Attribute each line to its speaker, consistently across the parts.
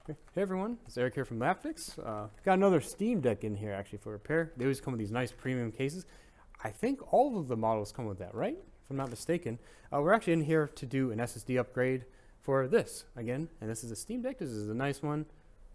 Speaker 1: Hey everyone, it's Eric here from Lapfix. Got another Steam Deck in here actually for repair. They always come with these nice premium cases. I think all of the models come with that, right? If I'm not mistaken. We're actually in here to do an SSD upgrade for this again, and this is a Steam Deck. This is a nice one.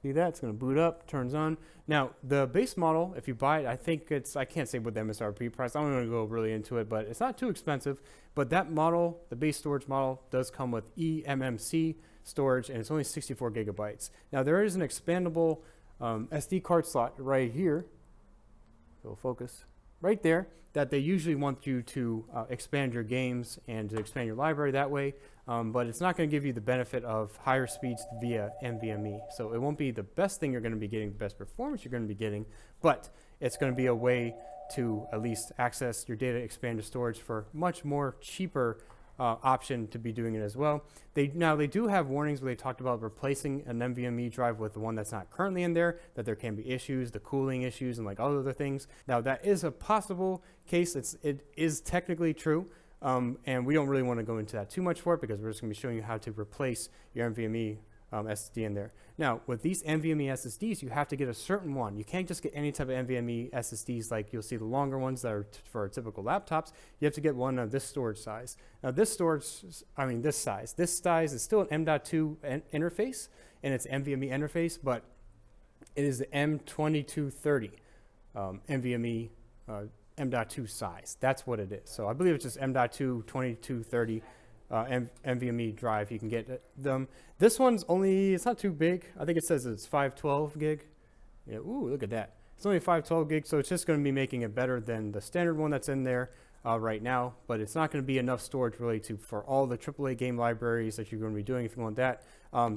Speaker 1: See that? It's going to boot up, turns on. Now, the base model, if you buy it, I think it's, I can't say what the MSRP price, I don't want to go really into it, but it's not too expensive. But that model, the base storage model, does come with eMMC storage, and it's only 64 gigabytes. Now, there is an expandable SD card slot right here. So focus. Right there, that they usually want you to expand your games and to expand your library that way, but it's not going to give you the benefit of higher speeds via NVMe. So it won't be the best thing you're going to be getting, the best performance you're going to be getting, but it's going to be a way to at least access your data expander storage for much more cheaper option to be doing it as well. They do have warnings where they talked about replacing an NVMe drive with the one that's not currently in there, that there can be issues, the cooling issues and like all other things. Now that is a possible case. It is technically true. And we don't really want to go into that too much for it because we're just going to be showing you how to replace your NVMe SSD in there. Now, with these NVMe SSDs, you have to get a certain one. You can't just get any type of NVMe SSDs like you'll see the longer ones that are for typical laptops. You have to get one of this storage size. Now, this size is still an M.2 interface, and it's NVMe interface, but it is the M2230 NVMe M.2 size. That's what it is. So I believe it's just M.2 2230 NVMe drive. You can get them. This one's only, it's not too big. I think it says it's 512 gig. Yeah, ooh, look at that. It's only 512 gig, so it's just going to be making it better than the standard one that's in there right now, but it's not going to be enough storage really for all the AAA game libraries that you're going to be doing if you want that.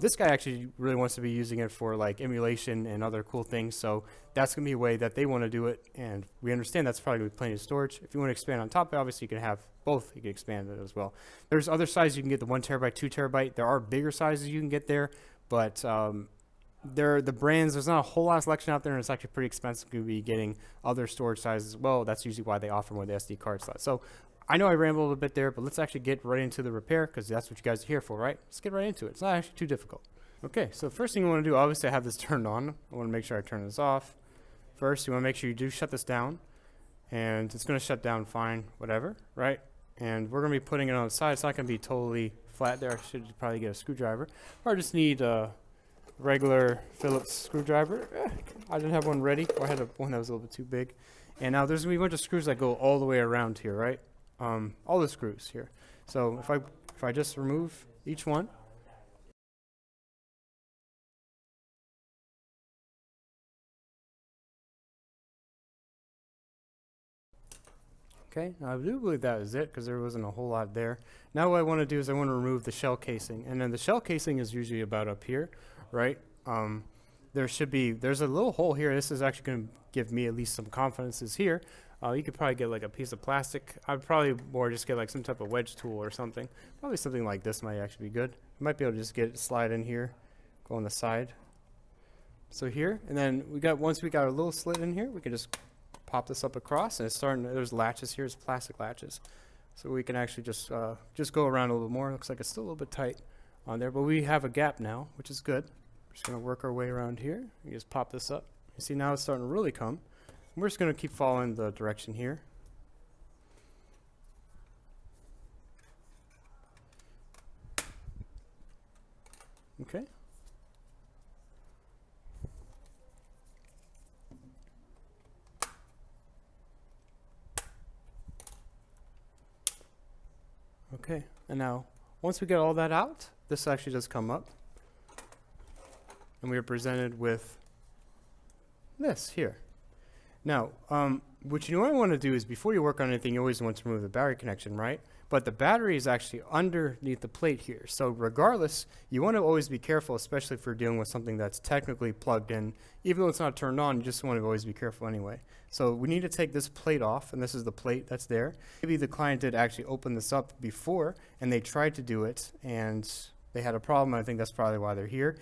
Speaker 1: This guy actually really wants to be using it for like emulation and other cool things, so that's going to be a way that they want to do it, and we understand that's probably going to be plenty of storage. If you want to expand on top, obviously you can have both. You can expand it as well. There's other sizes you can get, the 1 terabyte, 2 terabyte. There are bigger sizes you can get there, but the brands, there's not a whole lot of selection out there, and it's actually pretty expensive to be getting other storage sizes as well. That's usually why they offer more of the SD card slot. So I know I rambled a little bit there, but let's actually get right into the repair because that's what you guys are here for, right? Let's get right into it. It's not actually too difficult. Okay, so the first thing you want to do, obviously I have this turned on. I want to make sure I turn this off. First, you want to make sure you do shut this down, and it's going to shut down fine, whatever, right? And we're going to be putting it on the side. It's not going to be totally flat there. I should probably get a screwdriver, or I just need a regular Phillips screwdriver. I didn't have one ready, or I had one that was a little bit too big. And now there's going to be a bunch of screws that go all the way around here, right? All the screws here. So if I just remove each one. Okay, now I do believe that is it because there wasn't a whole lot there. Now what I want to do is I want to remove the shell casing, and then the shell casing is usually about up here, right? There's a little hole here. This is actually going to give me at least some confidence is here. You could probably get like a piece of plastic. I'd probably more just get like some type of wedge tool or something. Probably something like this might actually be good. You might be able to just get it, slide in here, go on the side. So here, and then once we got a little slit in here, we can just pop this up across, and it's starting. There's latches here, it's plastic latches, so we can actually just go around a little more. Looks like it's still a little bit tight on there, but we have a gap now, which is good. We're just going to work our way around here. You just pop this up. You see now it's starting to really come. We're just going to keep following the direction here. Okay. Okay, and now once we get all that out, this actually does come up, and we are presented with this here. Now, what you want to do is before you work on anything, you always want to remove the battery connection, right? But the battery is actually underneath the plate here. So regardless, you want to always be careful, especially if you're dealing with something that's technically plugged in. Even though it's not turned on, you just want to always be careful anyway. So we need to take this plate off, and this is the plate that's there. Maybe the client did actually open this up before, and they tried to do it, and they had a problem. I think that's probably why they're here.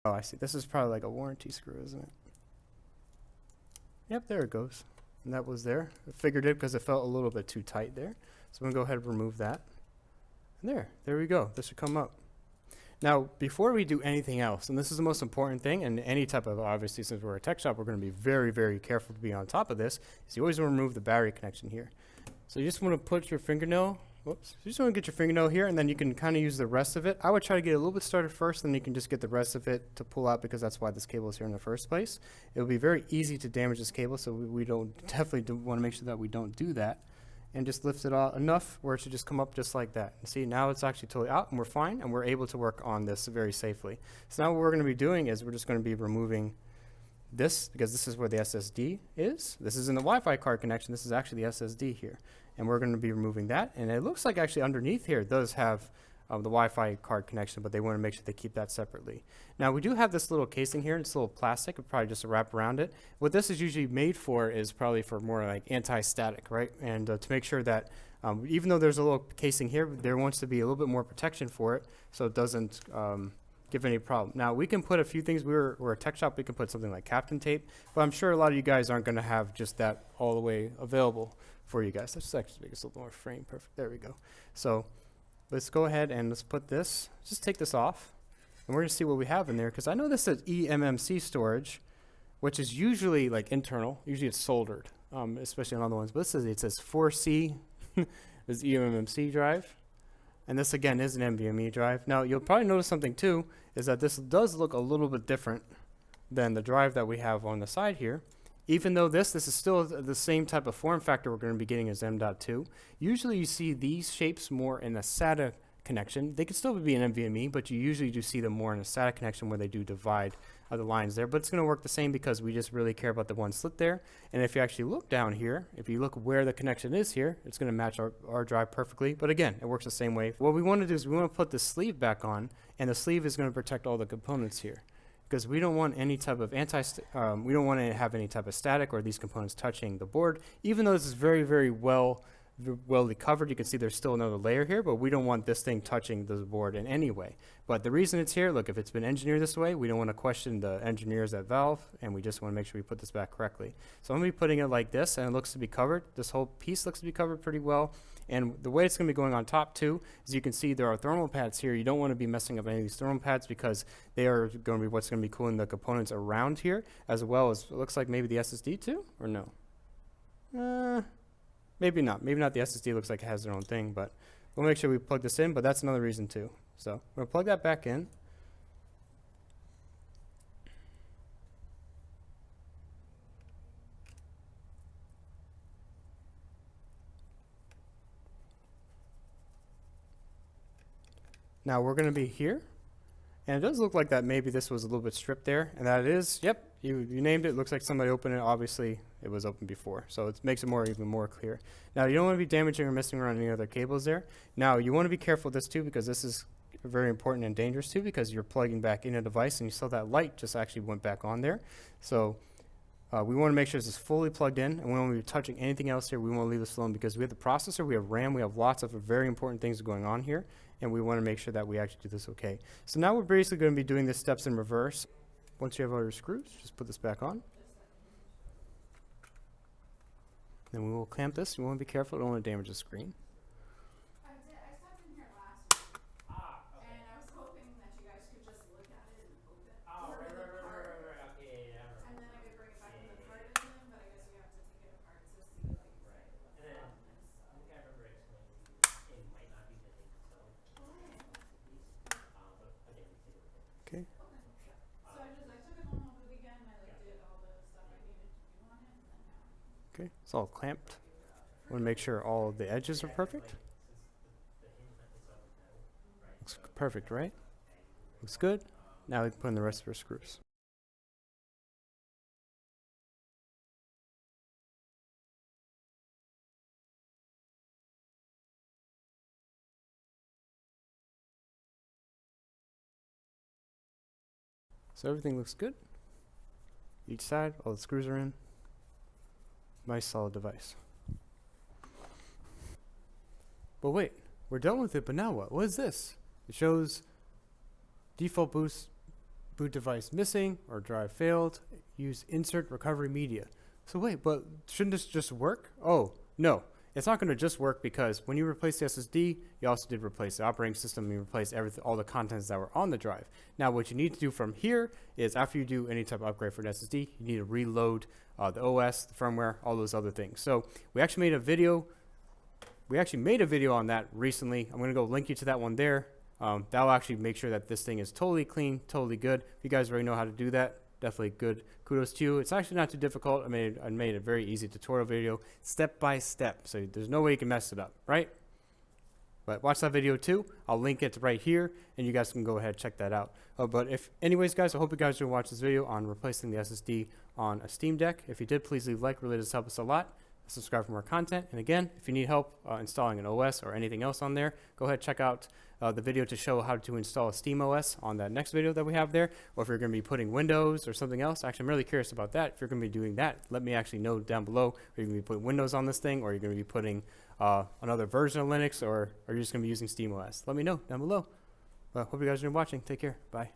Speaker 1: Oh, I see. This is probably like a warranty screw, isn't it? Yep, there it goes. And that was there. I figured it because it felt a little bit too tight there. So I'm going to go ahead and remove that. And there we go. This should come up. Now, before we do anything else, and this is the most important thing, and any type of, obviously, since we're a tech shop, we're going to be very, very careful to be on top of this, is you always want to remove the battery connection here. So you just want to put your fingernail, whoops, you just want to get your fingernail here, and then you can kind of use the rest of it. I would try to get a little bit started first, then you can just get the rest of it to pull out, because that's why this cable is here in the first place. It will be very easy to damage this cable, so we definitely want to make sure that we don't do that. And just lift it out enough where it should just come up just like that. And see, now it's actually totally out and we're fine, and we're able to work on this very safely. So now what we're going to be doing is we're just going to be removing this, because this is where the SSD is. This is in the Wi-Fi card connection. This is actually the SSD here. And we're going to be removing that. And it looks like actually underneath here it does have the Wi-Fi card connection, but they want to make sure they keep that separately. Now we do have this little casing here, and it's a little plastic, probably just a wrap around it. What this is usually made for is probably for more like anti-static, right? And to make sure that even though there's a little casing here, there wants to be a little bit more protection for it, so it doesn't give any problem. Now we can put a few things. We're a tech shop. We can put something like Captain tape, but I'm sure a lot of you guys aren't going to have just that all the way available for you guys. Let's just actually make this a little more frame. Perfect. There we go. So let's go ahead and let's put this, just take this off, and we're going to see what we have in there, because I know this says eMMC storage, which is usually like internal. Usually it's soldered, especially on other ones. But it says 4C is eMMC drive, and this again is an NVMe drive. Now you'll probably notice something too, is that this does look a little bit different than the drive that we have on the side here. Even though this is still the same type of form factor we're going to be getting as M.2. Usually you see these shapes more in a SATA connection. They could still be an NVMe, but you usually do see them more in a SATA connection where they do divide the lines there. But it's going to work the same because we just really care about the one slit there. And if you actually look down here, if you look where the connection is here, it's going to match our drive perfectly. But again, it works the same way. What we want to do is we want to put the sleeve back on, and the sleeve is going to protect all the components here, because we don't want any type of we don't want to have any type of static or these components touching the board. Even though this is very, very well covered, you can see there's still another layer here, but we don't want this thing touching the board in any way. But the reason it's here, look, if it's been engineered this way, we don't want to question the engineers at Valve, and we just want to make sure we put this back correctly. So I'm going to be putting it like this, and it looks to be covered. This whole piece looks to be covered pretty well. And the way it's going to be going on top too, is you can see there are thermal pads here. You don't want to be messing up any of these thermal pads, because they are going to be what's going to be cooling the components around here, as well as, it looks like maybe the SSD too, or no? Maybe not. Maybe not. The SSD looks like it has their own thing, but we'll make sure we plug this in, but that's another reason too. So I'm going to plug that back in. Now we're going to be here, and it does look like that maybe this was a little bit stripped there, and that is, yep, you named it. It looks like somebody opened it. Obviously it was open before, so it makes it even more clear. Now you don't want to be damaging or messing around any other cables there. Now you want to be careful with this too, because this is very important and dangerous too, because you're plugging back in a device and you saw that light just actually went back on there. So we want to make sure this is fully plugged in, and we won't be touching anything else here. We want to leave this alone, because we have the processor, we have RAM, we have lots of very important things going on here, and we want to make sure that we actually do this okay. So now we're basically going to be doing the steps in reverse. Once you have all your screws, just put this back on. Then we will clamp this. You want to be careful, don't want to damage the screen.
Speaker 2: I stopped in here last week, okay. And I was hoping that you guys could just look at it and open it.
Speaker 3: Oh, right, okay, yeah.
Speaker 2: And then I could bring it back when the part is in, but I guess you have to take it apart to see like exactly what the problem is.
Speaker 3: I think I remember explaining to you, it might not be the thing itself, but again, we take a look at it.
Speaker 1: Okay.
Speaker 2: Okay, yeah. So I took it home over the weekend, I did all the stuff I needed to do on it, and then now.
Speaker 1: Okay, it's all clamped. Want to make sure all the edges are perfect. Looks perfect, right? Looks good. Now we can put in the rest of our screws. So everything looks good. Each side, all the screws are in. Nice solid device. But wait, we're done with it, but now what? What is this? It shows default boot device missing or drive failed. Use insert recovery media. So wait, but shouldn't this just work? Oh, no. it's not going to just work because when you replace the SSD, you also did replace the operating system, you replace everything, all the contents that were on the drive. Now, what you need to do from here is after you do any type of upgrade for an SSD, you need to reload the OS, the firmware, all those other things. So we actually made a video. We actually made a video on that recently. I'm going to go link you to that one there. That'll actually make sure that this thing is totally clean, totally good. If you guys already know how to do that, definitely good. Kudos to you. It's actually not too difficult. I made a very easy tutorial video, step by step. So there's no way you can mess it up, right? But watch that video too. I'll link it right here, and you guys can go ahead and check that out. But anyways, guys, I hope you guys will watch this video on replacing the SSD on a Steam Deck. If you did, please leave a like. Really does help us a lot. Subscribe for more content. And again, if you need help installing an OS or anything else on there, go ahead, check out the video to show how to install a Steam OS on that next video that we have there. Or if you're going to be putting Windows or something else, actually, I'm really curious about that. If you're going to be doing that, let me actually know down below. Are you going to be putting Windows on this thing, or are you going to be putting another version of Linux, or are you just going to be using Steam OS? Let me know down below. Hope you guys are watching. Take care. Bye.